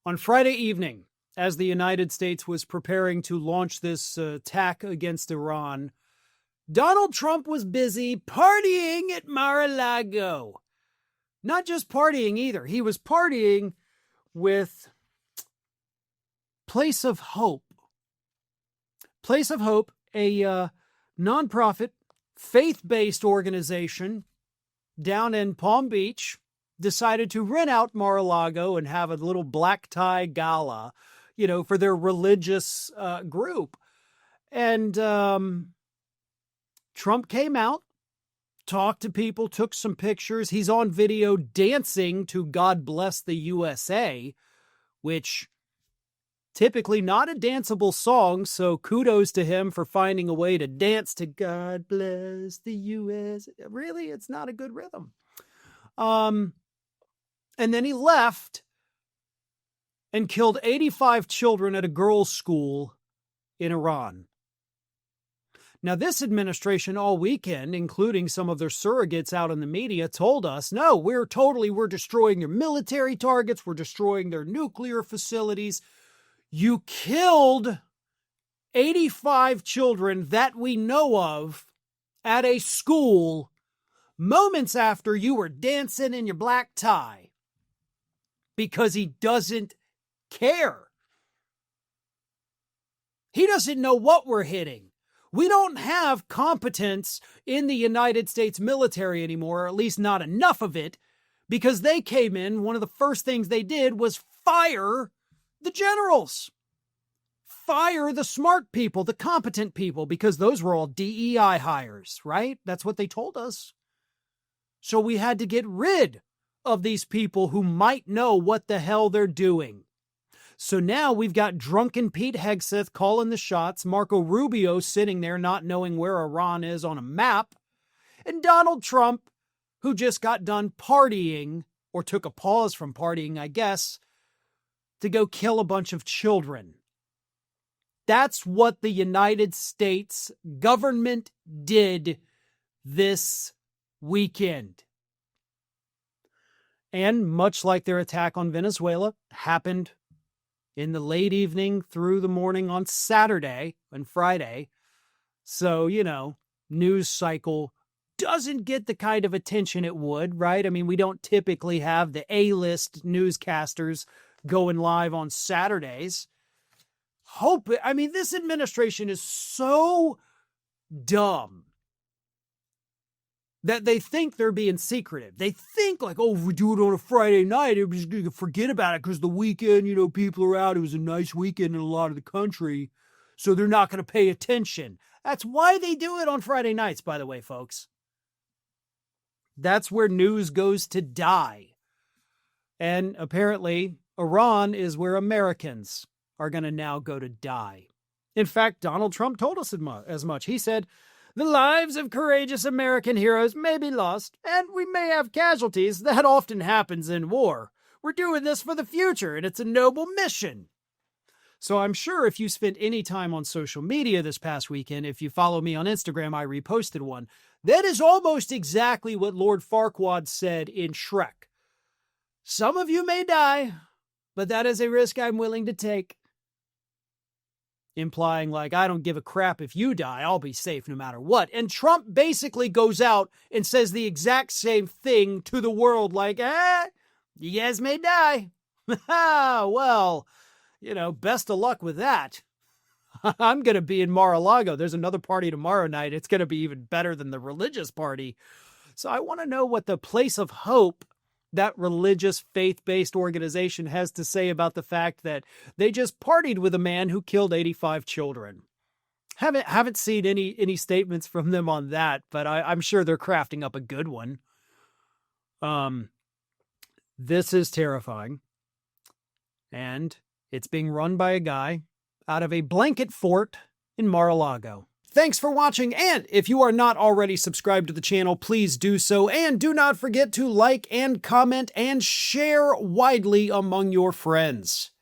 On Friday evening, as the United States was preparing to launch this attack against Iran, Donald Trump was busy partying at Mar-a-Lago. Not just partying either. He was partying with Place of Hope. Place of Hope, a nonprofit, faith-based organization down in Palm Beach, decided to rent out Mar-a-Lago and have a little black tie gala, for their religious group. And Trump came out, talked to people, took some pictures. He's on video dancing to God Bless the USA, which typically not a danceable song, so kudos to him for finding a way to dance to God Bless the USA. Really, it's not a good rhythm. And then he left and killed 85 children at a girls' school in Iran. Now, this administration all weekend, including some of their surrogates out in the media, told us, no, we're destroying their military targets. We're destroying their nuclear facilities. You killed 85 children that we know of at a school moments after you were dancing in your black tie because he doesn't care. He doesn't know what we're hitting. We don't have competence in the United States military anymore, or at least not enough of it, because they came in, one of the first things they did was fire the generals. Fire the smart people, the competent people, because those were all DEI hires, right? That's what they told us. So we had to get rid of these people who might know what the hell they're doing. So now we've got drunken Pete Hegseth calling the shots, Marco Rubio sitting there not knowing where Iran is on a map, and Donald Trump, who just got done partying, or took a pause from partying, I guess, to go kill a bunch of children. That's what the United States government did this weekend. And much like their attack on Venezuela happened in the late evening through the morning on Saturday and Friday. So, news cycle doesn't get the kind of attention it would, right? I mean, we don't typically have the A-list newscasters going live on Saturdays. This administration is so dumb that they think they're being secretive. They think if we do it on a Friday night, everybody's going to forget about it because the weekend, people are out. It was a nice weekend in a lot of the country, so they're not going to pay attention. That's why they do it on Friday nights, by the way, folks. That's where news goes to die. And apparently, Iran is where Americans are going to now go to die. In fact, Donald Trump told us as much. He said, the lives of courageous American heroes may be lost, and we may have casualties. That often happens in war. We're doing this for the future, and it's a noble mission. So I'm sure if you spent any time on social media this past weekend, if you follow me on Instagram, I reposted one. That is almost exactly what Lord Farquaad said in Shrek. Some of you may die, but that is a risk I'm willing to take. Implying I don't give a crap if you die, I'll be safe no matter what. And Trump basically goes out and says the exact same thing to the world, you guys may die. Well, best of luck with that. I'm going to be in Mar-a-Lago. There's another party tomorrow night. It's going to be even better than the religious party. So I want to know what the Place of Hope, that religious faith-based organization, has to say about the fact that they just partied with a man who killed 85 children. Haven't seen any statements from them on that, but I'm sure they're crafting up a good one. This is terrifying. And it's being run by a guy out of a blanket fort in Mar-a-Lago. Thanks for watching, and if you are not already subscribed to the channel, please do so, and do not forget to like and comment and share widely among your friends.